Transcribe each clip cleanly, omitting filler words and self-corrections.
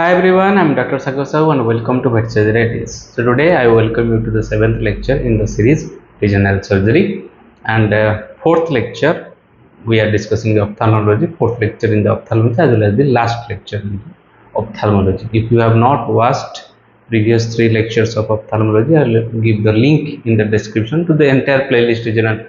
Hi everyone, I am Dr. Sagosav and welcome to Veterinary. So today I welcome you to the 7th lecture in the series Regional Surgery, and fourth lecture we are discussing the ophthalmology, fourth lecture in the ophthalmology as well as the last lecture in ophthalmology. If you have not watched previous 3 lectures of ophthalmology, I will give the link in the description to the entire playlist Regional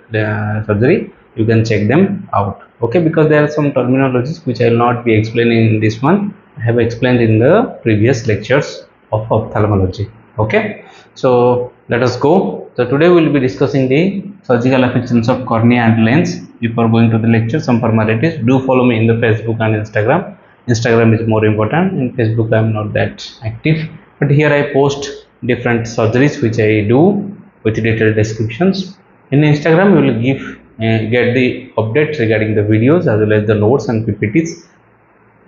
Surgery. You can check them out, okay, because there are some terminologies which I will not be explaining in this one. I have explained in the previous lectures of ophthalmology. Okay, so let us go. So today we will be discussing the surgical affections of cornea and lens. Before going to the lecture, some formalities. Do follow me in the Facebook and Instagram. Instagram is more important. In Facebook I am not that active, but here I post different surgeries which I do with detailed descriptions. In Instagram you will get the updates regarding the videos as well as the notes and PPTs.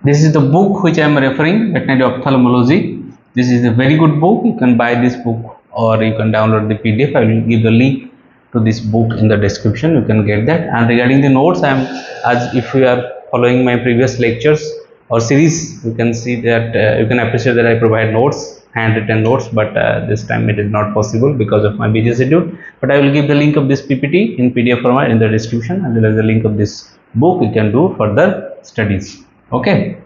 This is the book which I am referring, Veterinary Ophthalmology. This is a very good book. You can buy this book or you can download the PDF. I will give the link to this book in the description. You can get that. And regarding the notes, as if you are following my previous lectures or series, you can see that you can appreciate that I provide notes, handwritten notes, but this time it is not possible because of my busy schedule. But I will give the link of this PPT in PDF format in the description, as well as the link of this book. You can do further studies. Okay,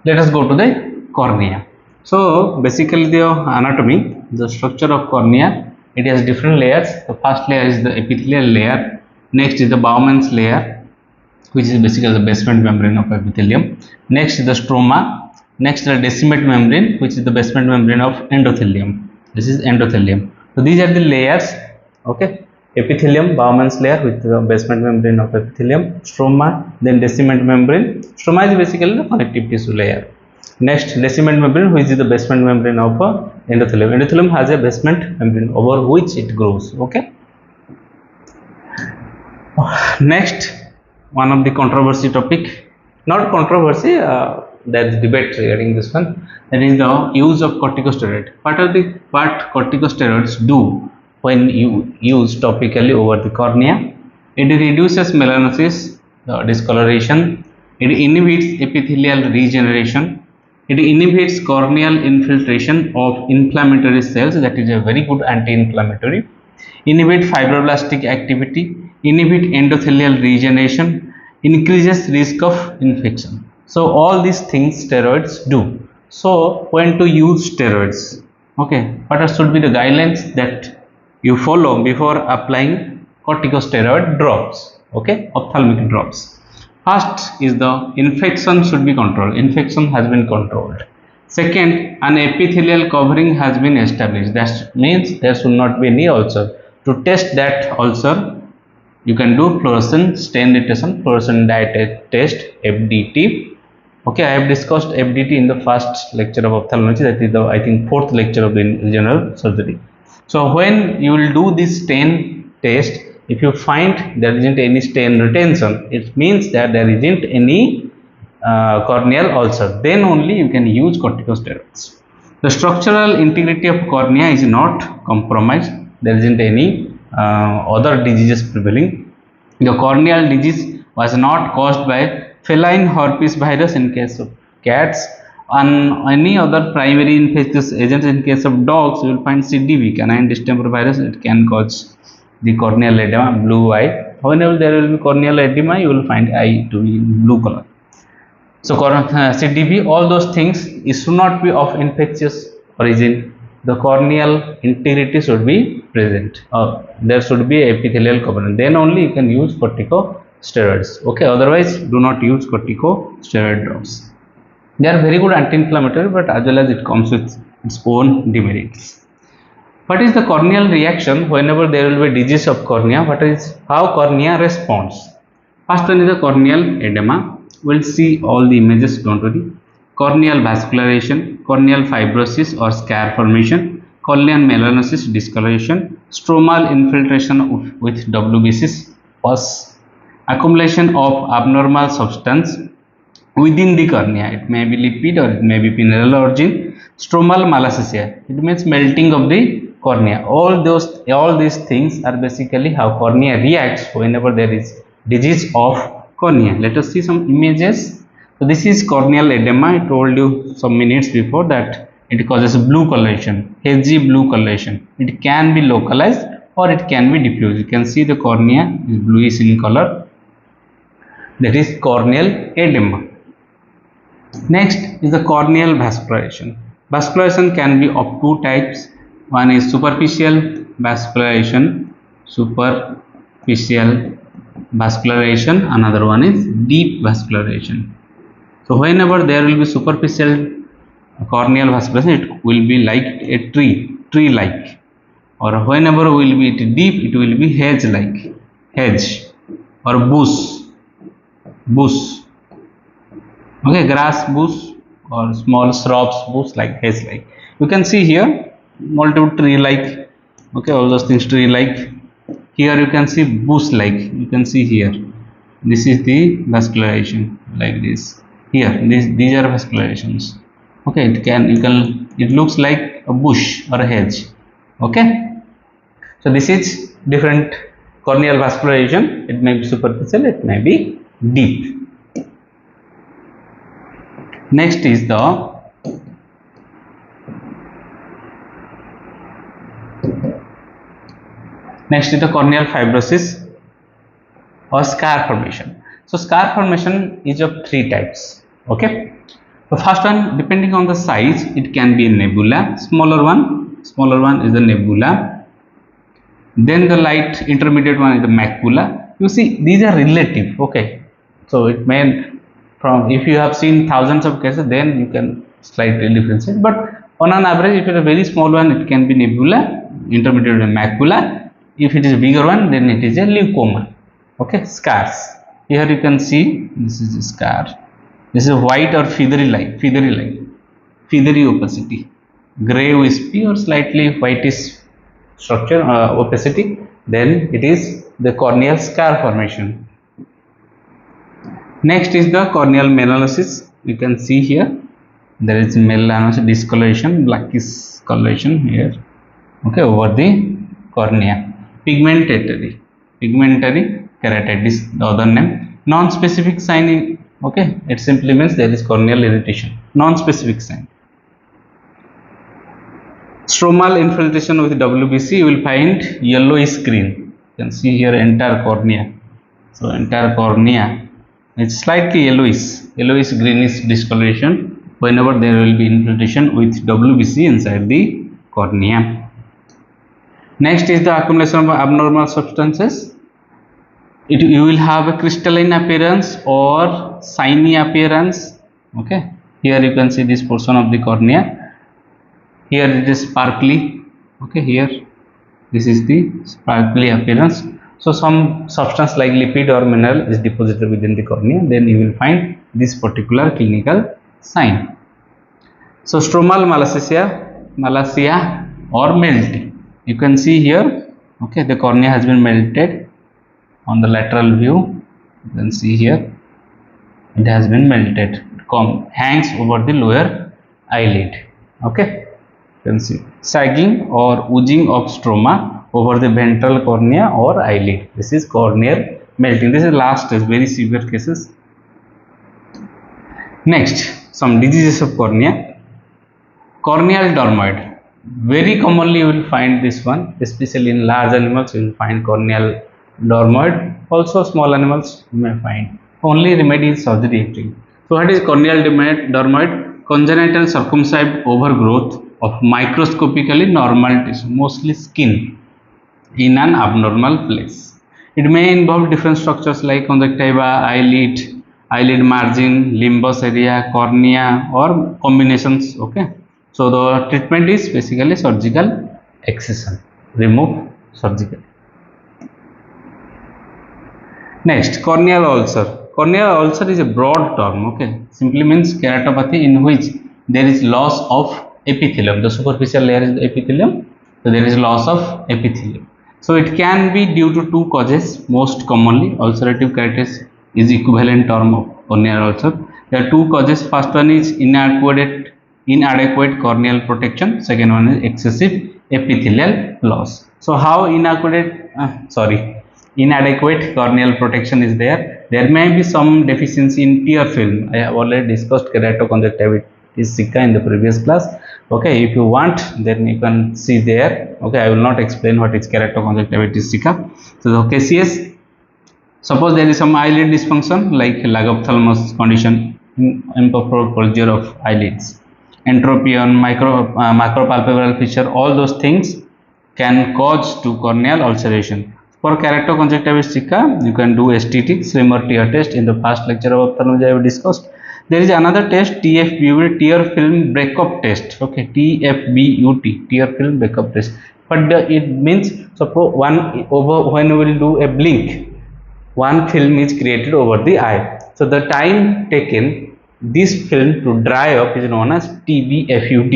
let us go to the cornea. So basically the anatomy, the structure of cornea, it has different layers. The first layer is the epithelial layer, next is the Bowman's layer, which is basically the basement membrane of epithelium. Next is the stroma, next is the decimate membrane, which is the basement membrane of endothelium. This is endothelium. So these are the layers, okay. Epithelium, Bowman's layer with the basement membrane of epithelium, stroma, then decimate membrane. Stroma is basically the connective tissue layer. Next, decimate membrane, which is the basement membrane of endothelium. Endothelium has a basement membrane over which it grows. Okay. Next, one of the controversy topic, not controversy, there is debate regarding this one. That is the use of corticosteroid. What corticosteroids do when you use topically over the cornea? It reduces melanosis, discoloration. It inhibits epithelial regeneration. It inhibits corneal infiltration of inflammatory cells, that is a very good anti-inflammatory. Inhibit fibroblastic activity, inhibit endothelial regeneration, increases risk of infection. So all these things steroids do. So when to use steroids? Okay, what should be the guidelines that you follow before applying corticosteroid drops? Okay, ophthalmic drops. First is the infection should be controlled. Infection has been controlled. Second, an epithelial covering has been established. That means there should not be any ulcer. To test that ulcer, you can do fluorescent stain detection, fluorescent dye test, FDT. Okay, I have discussed FDT in the first lecture of ophthalmology. That is the, I think, 4th lecture of the general surgery. So when you will do this stain test, if you find there isn't any stain retention, it means that there isn't any corneal ulcer. Then only you can use corticosteroids. The structural integrity of cornea is not compromised. There isn't any other diseases prevailing. The corneal disease was not caused by feline herpes virus in case of cats, and any other primary infectious agents. In case of dogs, you will find CDV, canine distemper virus. It can cause the corneal edema, blue eye. Whenever there will be corneal edema, you will find eye to be in blue color. So CDV, all those things, it should not be of infectious origin. The corneal integrity should be present. There should be epithelial coverage. Then only you can use corticosteroids. Okay, otherwise do not use corticosteroid drops. They are very good anti-inflammatory, but as well as it comes with its own demerits. What is the corneal reaction whenever there will be disease of cornea? How cornea responds? First one is the corneal edema. We'll see all the images, don't worry. Corneal vascularization, corneal fibrosis or scar formation, corneal melanosis, discoloration, stromal infiltration with WBCs, pus, accumulation of abnormal substance within the cornea. It may be lipid or it may be mineral origin. Stromal malacia, it means melting of the cornea. All these things are basically how cornea reacts whenever there is disease of cornea. Let us see some images. So this is corneal edema. I told you some minutes before that it causes blue coloration, hazy blue coloration. It can be localized or it can be diffuse. You can see the cornea is bluish in color. That is corneal edema. Next is the corneal vascularization. Vascularization can be of two types. One is superficial vascularization, another one is deep vascularization. So whenever there will be superficial corneal vascularization, it will be like a tree like, or whenever will be deep, it will be hedge like, hedge, or bush. Okay, grass bush or small shrubs bush like, hedge like. You can see here multiple tree like, okay, all those things tree like. Here you can see bush like, you can see here. This is the vascularization like this. Here these are vascularizations. Okay, it looks like a bush or a hedge. Okay, so this is different corneal vascularization. It may be superficial, it may be deep. Next is the corneal fibrosis or scar formation. So scar formation is of three types. Okay, the first one, depending on the size, it can be a nebula. Smaller one is the nebula. Then the light intermediate one is the macula. You see, these are relative. Okay, so it may, from, if you have seen thousands of cases, then you can slightly differentiate, but on an average, if it is a very small one, it can be nebula, intermediate and macula. If it is a bigger one, then it is a leucoma. Okay, scars. Here you can see this is a scar. This is white or feathery opacity, gray wispy or slightly whitish structure opacity. Then it is the corneal scar formation. Next is the corneal melanosis. You can see here there is melanosis, discoloration, blackish coloration here. Okay, over the cornea. Pigmentary keratitis, the other name. Non-specific sign. Okay, it simply means there is corneal irritation. Non-specific sign. Stromal infiltration with WBC, you will find yellowish green. You can see here entire cornea. So entire cornea is slightly yellowish greenish discoloration whenever there will be infiltration with WBC inside the cornea. Next is the accumulation of abnormal substances. You will have a crystalline appearance or shiny appearance. Okay, here you can see this portion of the cornea. Here it is sparkly. Okay, here this is the sparkly appearance. So some substance like lipid or mineral is deposited within the cornea, then you will find this particular clinical sign. So stromal malacia or melting. You can see here, okay, the cornea has been melted on the lateral view. You can see here it has been melted. It hangs over the lower eyelid. Okay, you can see sagging or oozing of stroma over the ventral cornea or eyelid. This is corneal melting. This is last stage, very severe cases. Next, some diseases of cornea. Corneal dermoid. Very commonly you will find this one, especially in large animals you will find corneal dermoid. Also small animals you may find. Only remedy is surgery. So what is corneal dermoid? Congenital circumscribed overgrowth of microscopically normal tissue, mostly skin, in an abnormal place. It may involve different structures like conjunctiva, eyelid margin, limbus area, cornea, or combinations. Okay, so the treatment is basically surgical excision, remove surgically. Next, corneal ulcer. Corneal ulcer is a broad term. Okay, simply means keratopathy in which there is loss of epithelium. The superficial layer is the epithelium, so there is loss of epithelium. So it can be due to two causes. Most commonly, ulcerative keratitis is equivalent term of corneal ulcer. There are two causes. First one is inadequate corneal protection. Second one is excessive epithelial loss. So how inadequate? inadequate corneal protection is there. There may be some deficiency in tear film. I have already discussed keratoconjunctivitis sicca in the previous class. Okay, if you want, then you can see there. Okay, I will not explain what is keratoconjunctivitis sicca. So the cases, suppose there is some eyelid dysfunction like lagophthalmos condition, improper closure of eyelids, entropy on macropalpebral fissure, all those things can cause to corneal ulceration. For keratoconjunctivitis sicca, you can do STT, Schremer tear test. In the past lecture of ophthalmology I have discussed. There is another test, TFBUT, tear film breakup test. Okay, TFBUT, tear film breakup test. But it means suppose when we will do a blink, one film is created over the eye. So the time taken this film to dry up is known as TFBUT,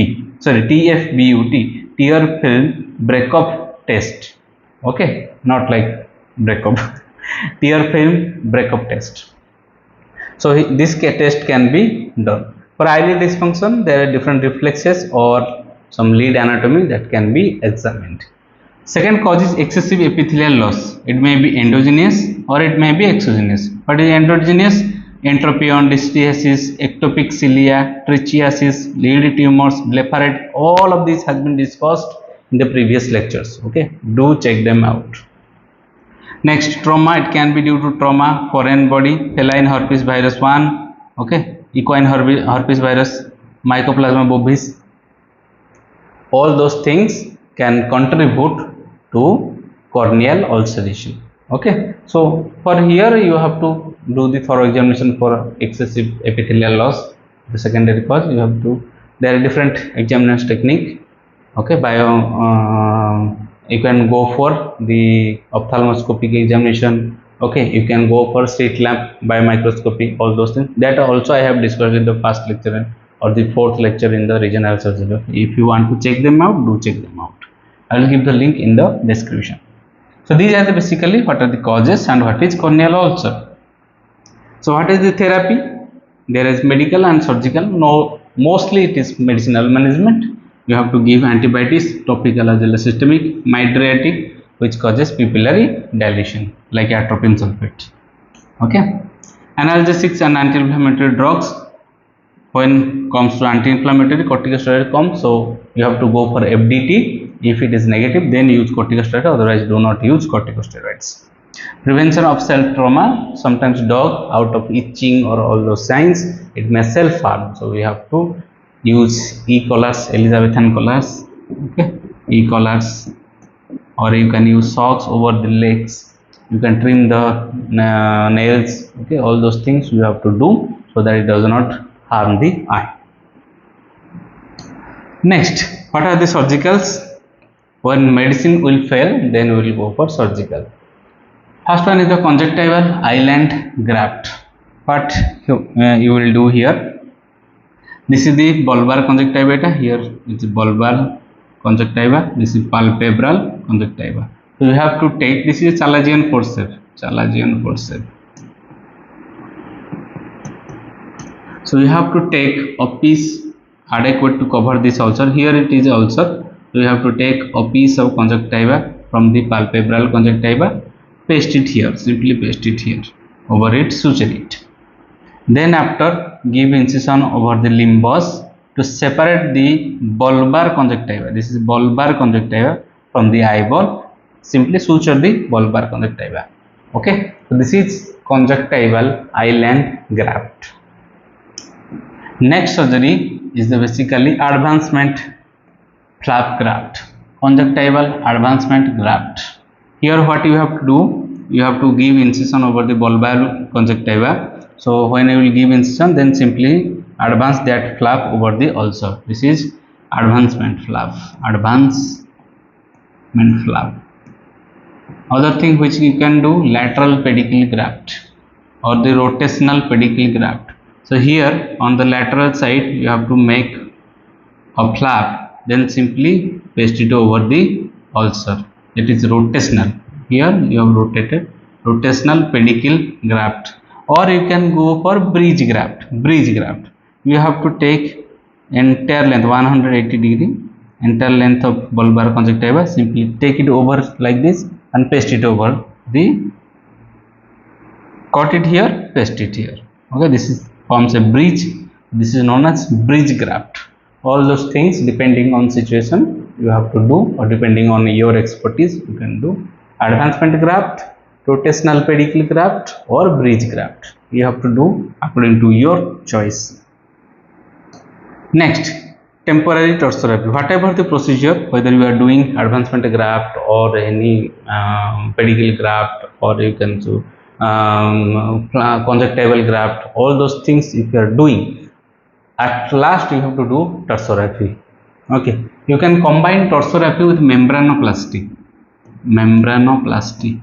tear film breakup test. Okay, not like breakup, tear film breakup test. So this test can be done. For eyelid dysfunction, there are different reflexes or some lid anatomy that can be examined. Second cause is excessive epithelial loss. It may be endogenous or it may be exogenous. What is endogenous? Entropy on dystiasis, ectopic cilia, trichiasis, lid tumors, blepharid. All of these has been discussed in the previous lectures. Okay, do check them out. Next, trauma. It can be due to trauma, foreign body, feline herpes virus 1, okay, equine herpes virus, mycoplasma bovis. All those things can contribute to corneal ulceration. Okay, so for here you have to do the thorough examination for excessive epithelial loss. The secondary cause, you have to, there are different examination technique. Okay, you can go for the ophthalmoscopic examination. Okay, you can go for slit lamp by microscopy, all those things that also I have discussed in the first lecture or the fourth lecture in the regional surgery. If you want to check them out, do check them out. I will give the link in the description. So these are basically what are the causes and what is corneal ulcer. So what is the therapy? There is medical and surgical. No, mostly it is medicinal management. You have to give antibiotics, topical as well as systemic, mydriatic, which causes pupillary dilation like atropine sulfate. Okay, analgesics and anti-inflammatory drugs. When comes to anti-inflammatory, corticosteroid comes, so you have to go for FDT. If it is negative, then use corticosteroid, otherwise do not use corticosteroids. Prevention of self trauma. Sometimes dog, out of itching or all those signs, it may self harm, so we have to use e-collars, Elizabethan collars, okay, e-collars, or you can use socks over the legs. You can trim the nails. Okay, all those things you have to do so that it does not harm the eye. Next, what are the surgicals? When medicine will fail, then we will go for surgical. First one is the conjunctival island graft. What you will do here? This is the bulbar conjunctiva. Here it is bulbar conjunctiva. This is palpebral conjunctiva. So you have to take, this is Chalazian forceps. Chalazian forceps. So you have to take a piece adequate to cover this ulcer. Here it is ulcer. So you have to take a piece of conjunctiva from the palpebral conjunctiva, paste it here, simply paste it here, over it, suture it. Then after, give incision over the limbus to separate the bulbar conjunctiva. This is bulbar conjunctiva from the eyeball. Simply suture the bulbar conjunctiva. Okay, so this is conjunctival island graft. Next surgery is the basically advancement flap graft, conjunctival advancement graft. Here what you have to do, you have to give incision over the bulbar conjunctiva. So when you will give incision, then simply advance that flap over the ulcer. This is advancement flap, advancement flap. Other thing which you can do, lateral pedicle graft or the rotational pedicle graft. So here on the lateral side you have to make a flap, then simply paste it over the ulcer. It is rotational. Here you have rotated, rotational pedicle graft. Or you can go for bridge graft. Bridge graft, you have to take entire length 180 degree, entire length of bulbar conjunctiva, simply take it over like this and paste it over the cut it here, paste it here. Okay, this is forms a bridge. This is known as bridge graft. All those things depending on situation you have to do, or depending on your expertise you can do advancement graft, rotational pedicle graft, or bridge graft. You have to do according to your choice. Next, temporary torsorrhaphy. Whatever the procedure, whether you are doing advancement graft or any pedicle graft, or you can do conjunctival graft, all those things if you are doing, at last you have to do tarsorrhaphy. Okay, you can combine tarsorrhaphy with membranoplasty. Membranoplasty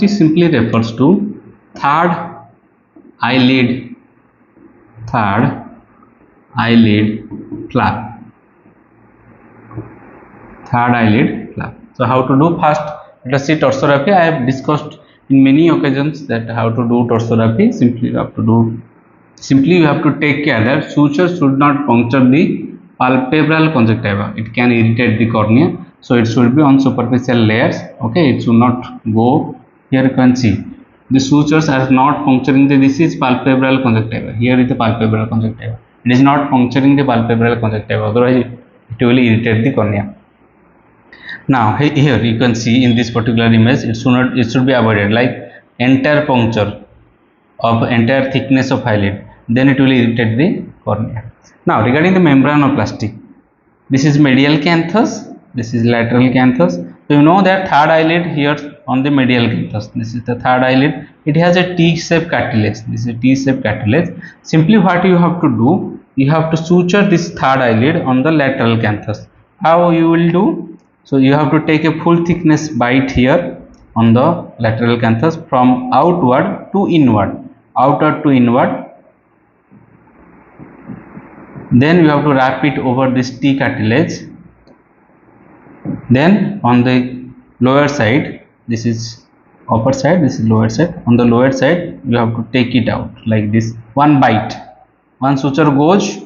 simply refers to third eyelid flap. So how to do? First let us see tarsorrhaphy. I have discussed in many occasions that how to do tarsorrhaphy. Simply you have to take care that suture should not puncture the palpebral conjunctiva. It can irritate the cornea, so it should be on superficial layers. Okay, it should not go here. You can see the sutures are not puncturing this is palpebral conjunctiva. Here is the palpebral conjunctiva. It is not puncturing the palpebral conjunctiva, otherwise it will irritate the cornea. Now here you can see in this particular image, it should be avoided, like entire puncture of entire thickness of eyelid, then it will irritate the cornea. Now regarding the membranoplasty, this is medial canthus, this is lateral canthus. So you know that third eyelid here on the medial canthus, this is the third eyelid, it has a T-shaped cartilage. This is a T-shaped cartilage. Simply what you have to do, you have to suture this third eyelid on the lateral canthus. How you will do? So you have to take a full thickness bite here on the lateral canthus from outward to inward, then you have to wrap it over this T cartilage. Then on the lower side, this is upper side, this is lower side. On the lower side you have to take it out like this, one bite. One suture goes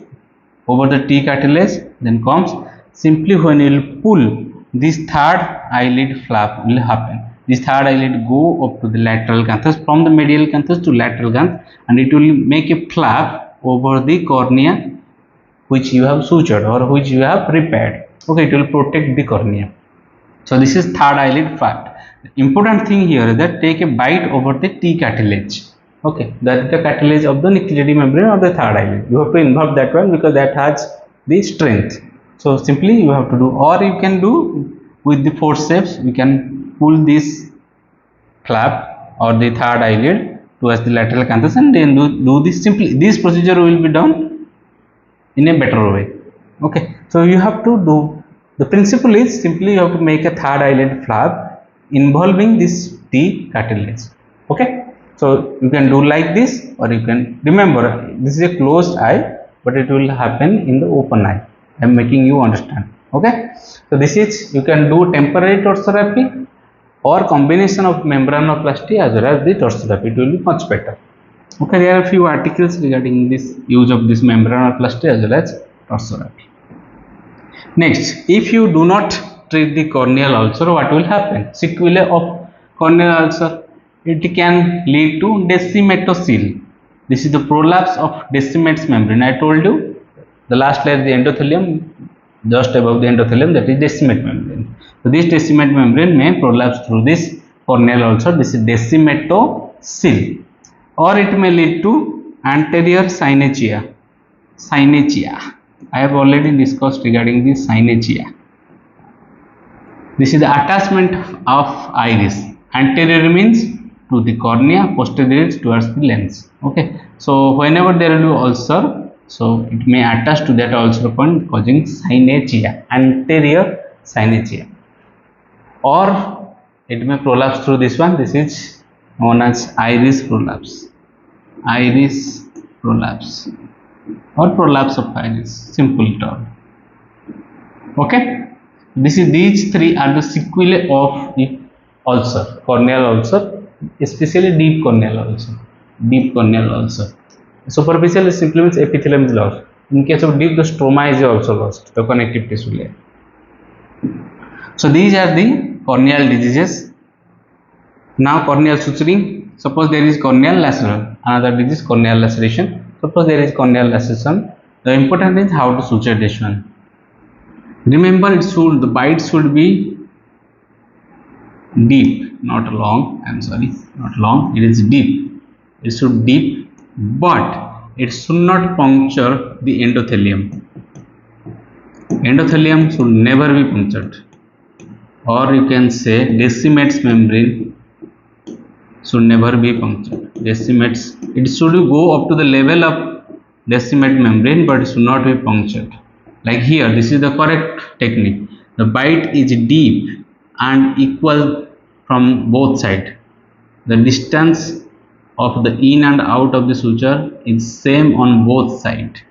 over the T cartilage, then comes. Simply when you will pull, this third eyelid flap will happen. This third eyelid go up to the lateral canthus, from the medial canthus to lateral canthus, and it will make a flap over the cornea which you have sutured or which you have repaired. Okay, it will protect the cornea. So this is third eyelid flap. The important thing here is that take a bite over the T cartilage. Okay, that is the cartilage of the nucleary membrane or the third eyelid. You have to involve that one because that has the strength. So simply you have to do, or you can do with the forceps. We can pull this flap or the third eyelid towards the lateral canthus, and then do this. Simply this procedure will be done in a better way. Okay, so you have to do, the principle is simply you have to make a third eyelid flap involving this T cartilage. Okay, so you can do like this, or you can remember this is a closed eye, but it will happen in the open eye. I am making you understand. Okay, so this is, you can do temporary tarsorrhaphy or combination of membranoplasty as well as the tarsorrhaphy. It will be much better. Okay, there are a few articles regarding this use of this membranoplasty as well as tarsorrhaphy. Next, if you do not treat the corneal ulcer, what will happen? Sequelae of corneal ulcer, it can lead to decimatocele. This is the prolapse of decimates membrane. I told you the last layer is the endothelium, just above the endothelium, that is decimate membrane. So this decimate membrane may prolapse through this corneal ulcer. This is decimatocele, or it may lead to anterior synechia. I have already discussed regarding this synechia. This is the attachment of iris. Anterior means to the cornea, posterior towards the lens. Okay, so whenever there will be ulcer, so it may attach to that ulcer point, causing synechia, anterior synechia, or it may prolapse through this one. This is known as iris prolapse, or prolapse of iris, simple term. Okay, these three are the sequelae of the ulcer, corneal ulcer, especially deep corneal ulcer. Superficial simply means epithelium is lost. In case of deep, the stroma is also lost, the connective tissue layer. So these are the corneal diseases. Now corneal suturing. Suppose there is corneal laceration. Another disease corneal laceration. Suppose there is corneal laceration. The important is how to suture this one. Remember, the bite should be deep, not long. I'm sorry, not long. It is deep. It should deep, but it should not puncture the endothelium. Endothelium should never be punctured, or you can say decimates membrane should never be punctured. Decimates, it should go up to the level of decimate membrane, but it should not be punctured. Like here, this is the correct technique. The bite is deep and equal from both sides. The distance of the in and out of the suture is same on both sides.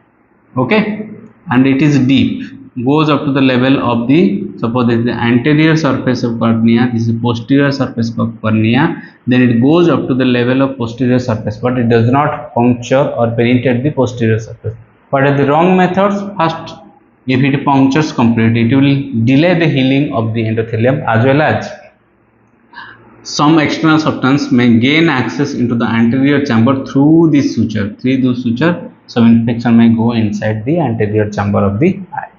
Okay, and it is deep, goes up to the level of the, suppose this is the anterior surface of cornea, this is posterior surface of cornea, then it goes up to the level of posterior surface, but it does not puncture or penetrate the posterior surface. What are the wrong methods? First, if it punctures completely, it will delay the healing of the endothelium, as well as some external substance may gain access into the anterior chamber through this suture. Some infection may go inside the anterior chamber of the eye.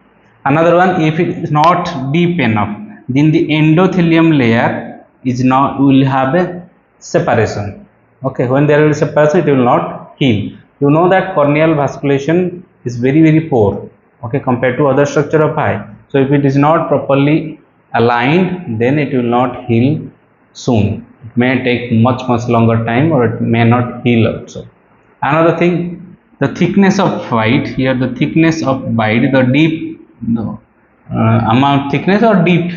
Another one, if it is not deep enough, then the endothelium layer is not, will have a separation. Okay, when there is separation, it will not heal. You know that corneal vasculation is very poor, okay, compared to other structure of eye. So if it is not properly aligned, then it will not heal soon. It may take much longer time, or it may not heal also. Another thing, the thickness of bite. Here the thickness of bite, the deep amount thickness or deep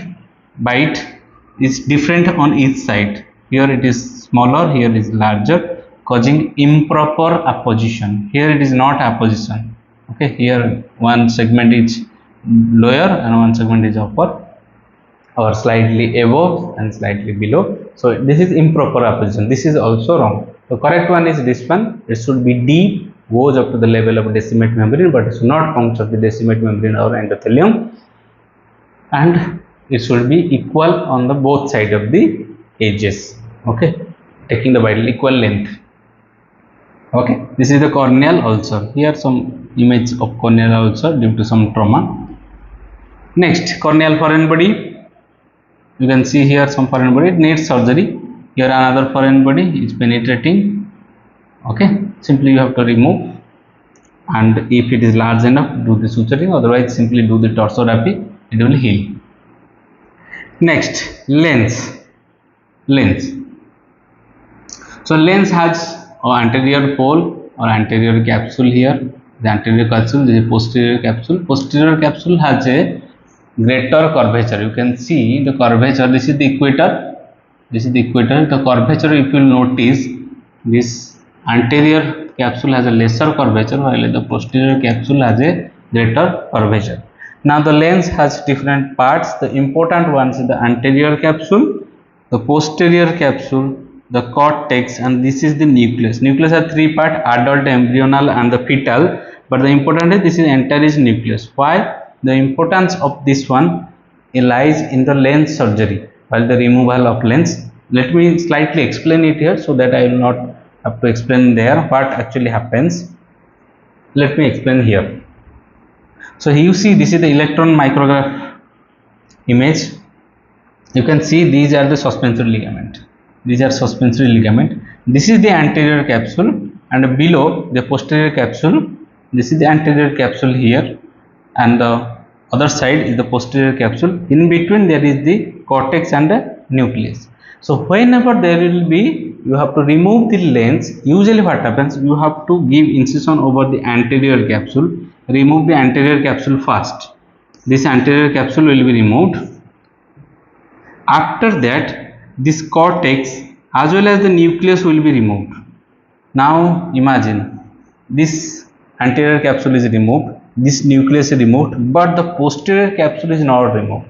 bite is different on each side. Here it is smaller, here is larger, causing improper apposition. Here it is not apposition. Okay, here one segment is lower and one segment is upper, or slightly above and slightly below. So this is improper apposition. This is also wrong. The correct one is this one. It should be deep, goes up to the level of decimate membrane, but it should not puncture the decimate membrane or endothelium, and it should be equal on the both side of the edges. Okay, taking the vital equal length. Okay, this is the corneal ulcer. Here some image of corneal ulcer due to some trauma. Next, corneal foreign body. You can see here some foreign body, it needs surgery. Here another foreign body is penetrating. Okay, simply you have to remove, and if it is large enough, do the suturing, otherwise simply do the Tarsorrhaphy, it will heal. Next, lens. So lens has an anterior pole or anterior capsule here. The anterior capsule is a posterior capsule. Posterior capsule has a greater curvature. You can see the curvature. This is the equator. This is the equator. The curvature, if you will notice, this anterior capsule has a lesser curvature, while the posterior capsule has a greater curvature. Now the lens has different parts. The important ones is the anterior capsule, the posterior capsule, the cortex, and this is the nucleus. Nucleus has three parts: adult, embryonal, and the fetal. But the important is this is entire is nucleus. Why? The importance of this one lies in the lens surgery, while the removal of lens. Let me slightly explain it here, so that I will not have to explain there what actually happens. Let me explain here. So you see, this is the electron micrograph image. You can see these are the suspensory ligament. These are suspensory ligament. This is the anterior capsule, and below the posterior capsule. This is the anterior capsule here, and the other side is the posterior capsule. In between there is the cortex and the nucleus. So whenever there will be, you have to remove the lens. Usually what happens, you have to give incision over the anterior capsule. Remove the anterior capsule first. This anterior capsule will be removed. After that, this cortex as well as the nucleus will be removed. Now imagine, this anterior capsule is removed, this nucleus is removed, but the posterior capsule is not removed.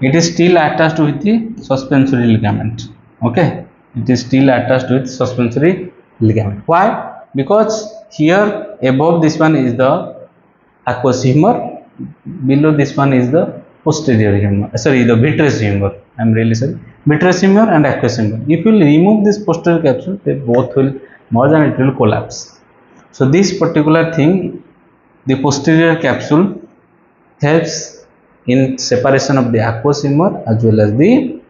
It is still attached with the suspensory ligament. Okay, it is still attached with suspensory ligament. Why? Because here above this one is the aqueous humor, below this one is the posterior humor, sorry, the vitreous humor. I am really sorry, vitreous humor and aqueous humor. If you will remove this posterior capsule, they both will merge and it will collapse. So this particular thing, the posterior capsule helps in separation of the aqueous humor as well as the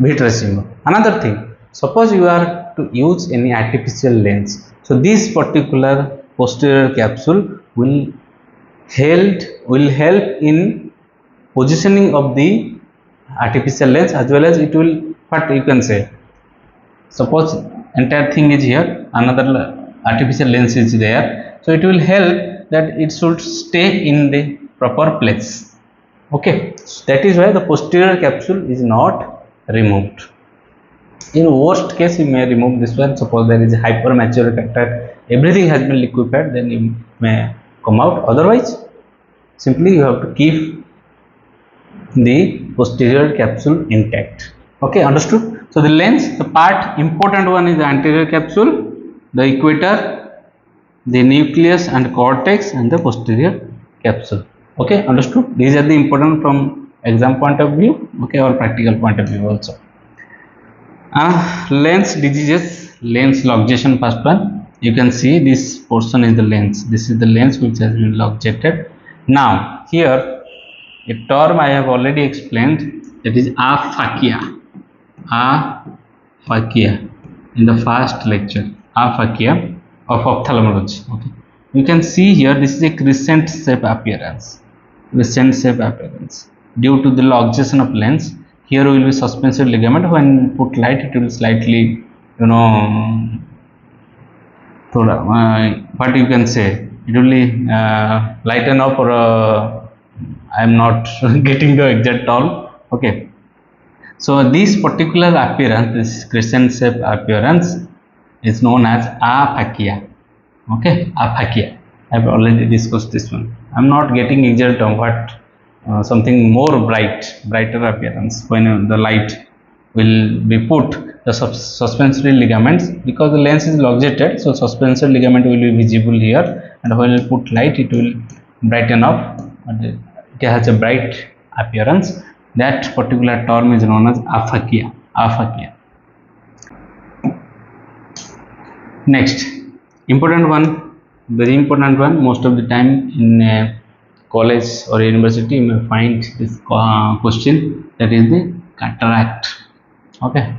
vitreous humor. Another thing, suppose you are to use any artificial lens, so this particular posterior capsule will help in positioning of the artificial lens, as well as it will, what you can say, suppose entire thing is here, another artificial lens is there, so it will help that it should stay in the proper place. Okay, so that is why the posterior capsule is not removed. In worst case, you may remove this one. Suppose there is a hypermature cataract, everything has been liquefied, then you may come out. Otherwise, simply you have to keep the posterior capsule intact. Okay, understood? So the lens, the part important one is the anterior capsule, the equator, the nucleus and cortex, and the posterior capsule. Okay, understood? These are the important from exam point of view, okay, or practical point of view also. Lens diseases, lens luxation, first one. You can see this portion is the lens. This is the lens which has been luxated. Now here a term I have already explained, that is aphakia. Aphakia in the first lecture, aphakia of ophthalmology. Okay, you can see here this is a crescent shape appearance. Crescent shape appearance due to the luxation of lens. Here will be suspensory ligament. When put light, it will slightly, you know, what you can say, it will lighten up, or I am not getting the exact term. Okay, so this particular appearance, this crescent shape appearance, is known as aphakia. Okay, aphakia. I have already discussed this one. I am not getting exact term, but something more brighter appearance when the light will be put, the suspensory ligaments, because the lens is luxated, so suspensory ligament will be visible here, and when you put light, it will brighten up, and it has a bright appearance. That particular term is known as aphakia. Aphakia. Next, important one, very important one. Most of the time in college or university, you may find this question, that is the cataract. Okay,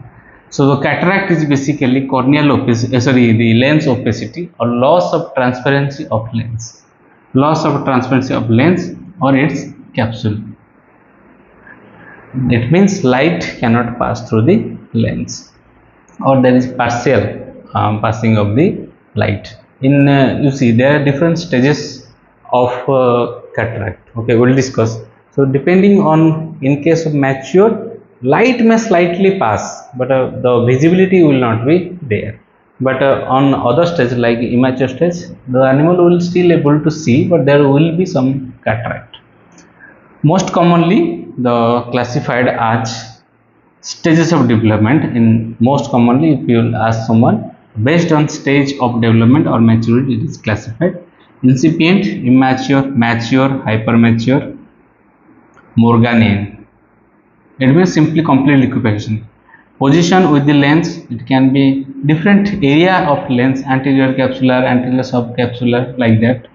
so the cataract is basically corneal opacity, the lens opacity, or loss of transparency of lens, or its capsule. It means light cannot pass through the lens, or there is partial passing of the light. In you see, there are different stages of cataract. Okay, we'll discuss. So depending on, in case of mature, light may slightly pass, but the visibility will not be there. But on other stage, like immature stage, the animal will still able to see, but there will be some cataract. Most commonly, the classified as stages of development. In most commonly, if you will ask someone, based on stage of development or maturity, it is classified: incipient, immature, mature, hypermature, Morganian. It means simply complete liquefaction. Position with the lens, it can be different area of lens, anterior capsular, anterior subcapsular, like that.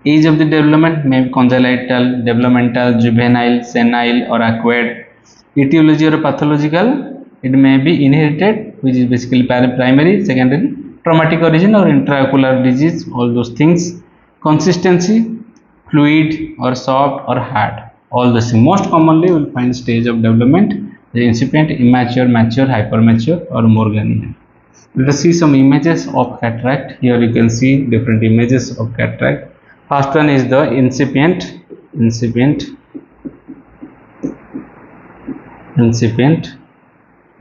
Age of the development may be congenital, developmental, juvenile, senile, or acquired. Etiology or pathological, it may be inherited, which is basically primary, secondary, traumatic origin, or intraocular disease, all those things. Consistency, fluid or soft or hard, all the same. Most commonly you will find stage of development, the incipient, immature, mature, hypermature, or Morganian. Let us see some images of cataract. Here you can see different images of cataract. First one is the incipient.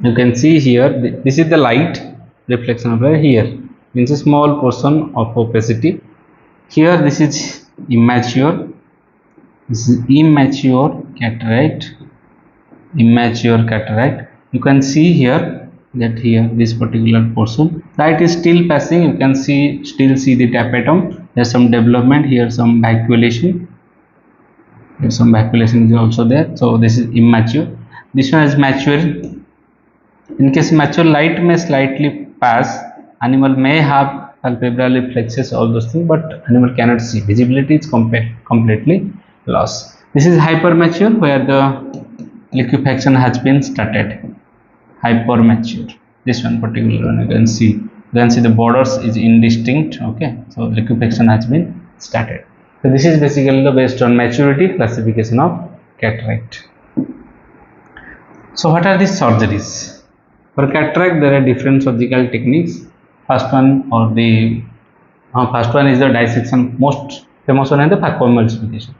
You can see here, this is the light reflection of light. Here means a small portion of opacity. Here this is immature. This is immature cataract. You can see here that here this particular portion, light is still passing. You can still see the tapetum. There's some development here, some vacuolation. Some vacuolation is also there. So this is immature. This one is mature. In case mature, light may slightly pass. Animal may have palpebral reflexes, all those things, but animal cannot see. Visibility is completely lost. This is hypermature, where the liquefaction has been started. Hypermature. This one particular one you can see. You can see the borders is indistinct. Okay, so liquefaction has been started. So this is basically the based on maturity classification of cataract. So what are these surgeries? For cataract, there are different surgical techniques. First one is the dissection. Most famous one is the phacoemulsification.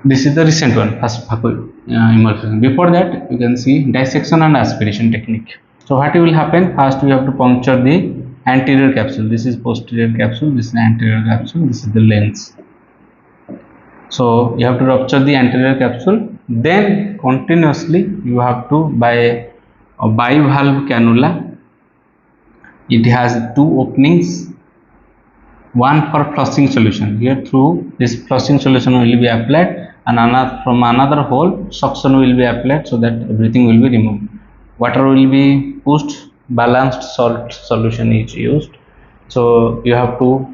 This is the recent one, first phacoemulsification. Before that, you can see dissection and aspiration technique. So what will happen? First, we have to puncture the anterior capsule. This is posterior capsule. This is anterior capsule. This is the lens. So you have to rupture the anterior capsule. Then continuously you have to, by a bivalve cannula, it has two openings, one for flushing solution. Here through this flushing solution will be applied, and another from another hole suction will be applied, so that everything will be removed. Water will be pushed, balanced salt solution is used. So you have to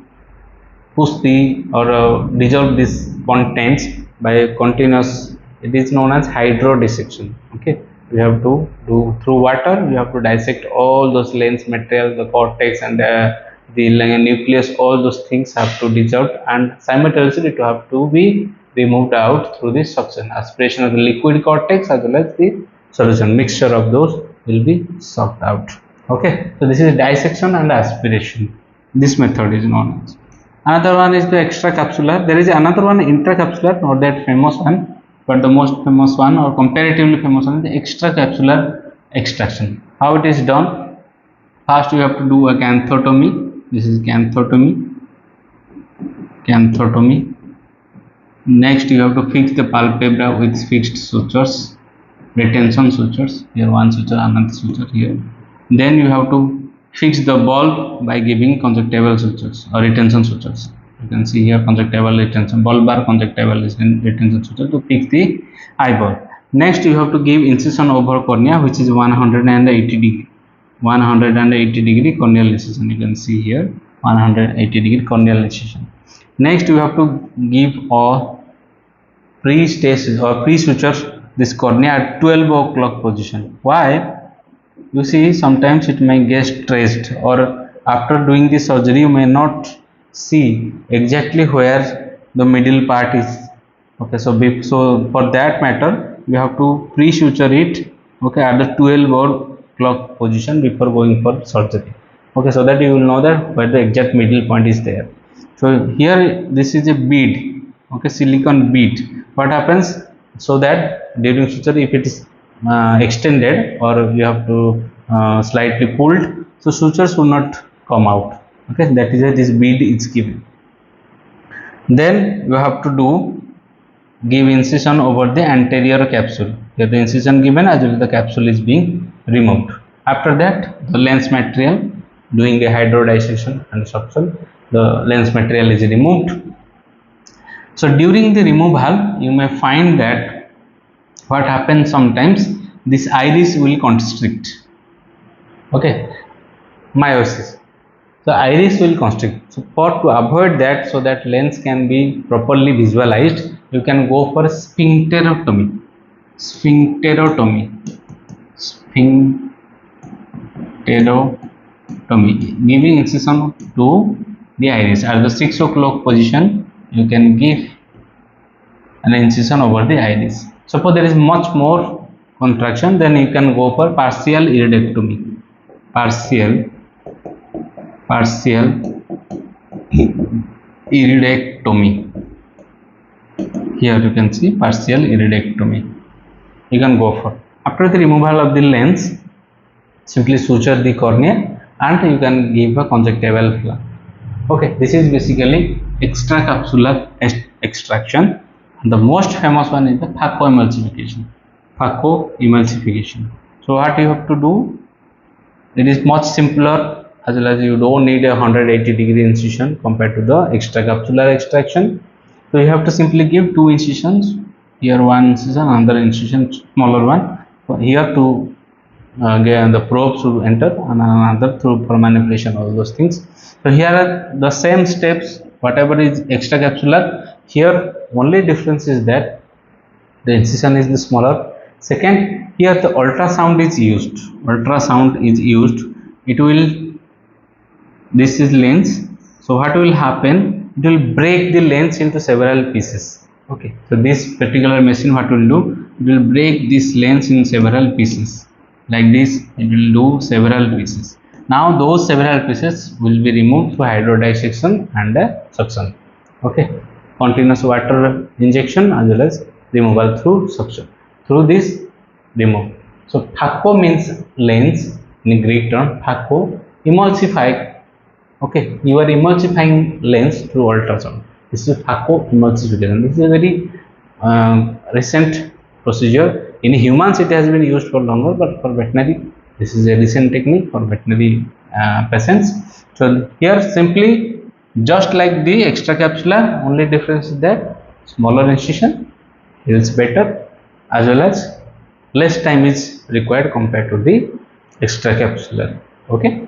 push the or dissolve this contents by continuous. It is known as hydrodissection. Okay, we have to do through water. We have to dissect all those lens material, the cortex and the nucleus. All those things have to dissolve, and simultaneously it have to be removed out through this suction. Aspiration of the liquid cortex as well as the solution. Mixture of those will be sucked out. Okay, so this is dissection and aspiration. This method is known as. Another one is the extracapsular. There is another one intracapsular, not that famous one, but the most famous one or comparatively famous one is the extracapsular extraction. How it is done? First, you have to do a canthotomy. This is canthotomy. Next, you have to fix the palpebra with fixed sutures, retention sutures. Here one suture, another suture here. Then you have to fix the bulb by giving conjunctival sutures or retention sutures. You can see here conjunctival retention, bulbar conjunctival retention suture to fix the eyeball. Next, you have to give incision over cornea, which is 180 degree. 180 degree corneal laceration. You can see here 180 degree corneal laceration. Next, you have to give a pre-stage or pre-suture this cornea at 12 o'clock position. Why? You see, sometimes it may get stressed, or after doing the surgery you may not see exactly where the middle part is. Okay, so for that matter you have to pre-suture it, okay, at the 12 o'clock position before going for surgery. Okay, so that you will know that where the exact middle point is there. So here this is a bead, okay, silicone bead. What happens? So that during suture, if it is extended or you have to slightly pulled, so sutures will not come out. Okay, that is why this bead is given. Then you have to give incision over the anterior capsule. Here the incision given as well as the capsule is being removed. After that, the lens material, doing the hydrodissection and suction, the lens material is removed. So during the removal, you may find that what happens sometimes, this iris will constrict. Okay, meiosis. So iris will constrict. So to avoid that, so that lens can be properly visualized, you can go for sphincterotomy. Giving incision to the iris at the 6 o'clock position. You can give an incision over the iris. Suppose there is much more contraction, then you can go for partial iridectomy. Partial iridectomy. Here you can see partial iridectomy. You can go for. After the removal of the lens, simply suture the cornea and you can give a conjunctival flap. Okay, this is basically extracapsular extraction. The most famous one is the phacoemulsification. So what you have to do? It is much simpler, as well as you don't need a 180 degree incision compared to the extracapsular extraction. So you have to simply give two incisions, here one incision, another incision, smaller one. So here to get the probes to enter, and another through for manipulation, all those things. So here are the same steps, whatever is extracapsular. Here only difference is that the incision is the smaller. Second, here the ultrasound is used. Ultrasound is used. It will, this is lens. So what will happen? It will break the lens into several pieces. Okay. So this particular machine, what will do? It will break this lens in several pieces. Like this, it will do several pieces. Now those several pieces will be removed through hydrodissection and suction. Okay. Continuous water injection as well as removal through suction. Through this, remove. So phaco means lens in Greek term. Phaco, emulsify. Okay, you are emulsifying lens through ultrasound. This is phacoemulsification. This is a very recent procedure. In humans, it has been used for longer, but for veterinary, this is a recent technique for veterinary patients. So here simply just like the extracapsular, only difference is that smaller incision is better, as well as less time is required compared to the extracapsular. Okay.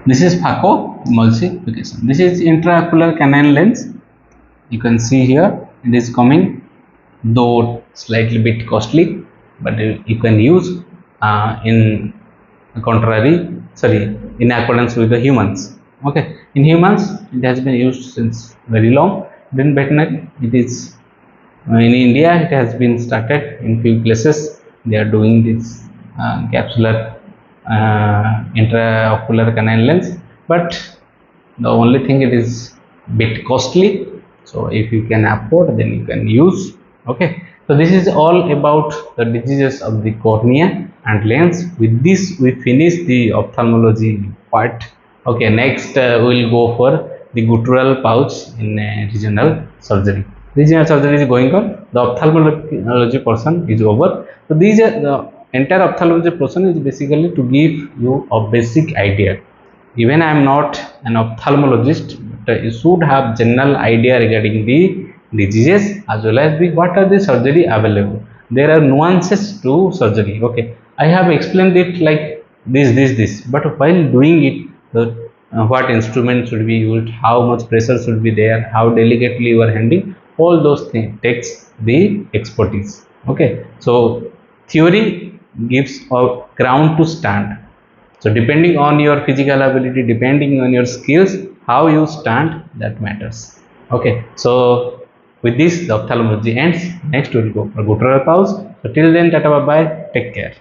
This is phacoemulsification. This is intraocular canine lens. You can see here it is coming, though slightly bit costly, but you can use in accordance with the humans. Okay, in humans it has been used since very long. In veterinary, it is in India it has been started in few places. They are doing this capsular intraocular canine lens, but the only thing, it is bit costly. So if you can afford, then you can use. Okay, so this is all about the diseases of the cornea and lens. With this we finish the ophthalmology part. Okay, next we will go for the guttural pouch in regional surgery. Regional surgery is going on, the ophthalmology portion is over. So these are the entire ophthalmology portion is basically to give you a basic idea. Even I am not an ophthalmologist, but you should have general idea regarding the diseases as well as the what are the surgery available. There are nuances to surgery. Okay, I have explained it like this, but while doing it, the what instrument should be used, how much pressure should be there, how delicately you are handling, all those things takes the expertise. Okay, so theory gives a ground to stand. So depending on your physical ability, depending on your skills, how you stand, that matters. Okay, so with this the ophthalmology ends. Next we will go for guttural pouch. So till then, tata, bye bye, take care.